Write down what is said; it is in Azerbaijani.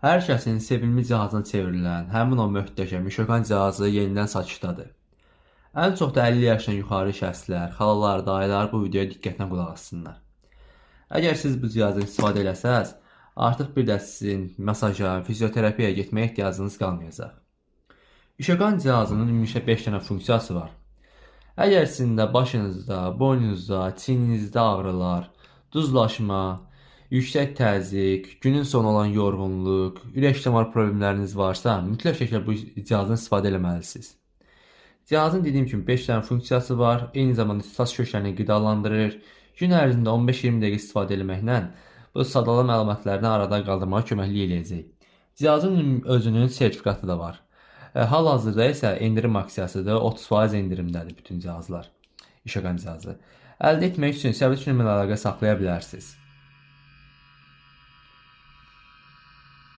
Hər kəsin sevimli cihazına çevrilən, həmin o möhtəşəm işıqan cihazı yenidən satışdadır. Ən çox da 50 yaşdan yuxarı şəxslər, xalalar, dayılar bu videoya diqqətlə qulaq assınlar. Əgər siz bu cihazdan istifadə eləsəz, artıq bir də sizin masaja, fizioterapiyaya getməyə ehtiyacınız qalmayacaq. İşıqan cihazının ümumilikdə 5 dənə funksiyası var. Əgər sizin də başınızda, boynunuzda, çiyninizdə ağrılar, duzlaşma, yüksək təzyiq, günün sonu olan yorğunluq, ürək damar problemləriniz varsa, mütləq şəkildə bu cihazdan istifadə etməlisiniz. Cihazın dediyim kimi 5 dənə funksiyası var, eyni zamanda saç köklərini qidalandırır. Gün ərzində 15-20 dəqiqə istifadə etməklə bu sadalı məlumatlarını arada qaldırmağa köməklik eləyəcək. Cihazın özünün sertifikatı da var. Hal-hazırda isə endirim aksiyasıdır, 30% endirimdədir bütün cihazlar, işıqan cihazı. Əldə etmək üçün səbit nömrələ əlaqə saxlaya bilərsiniz.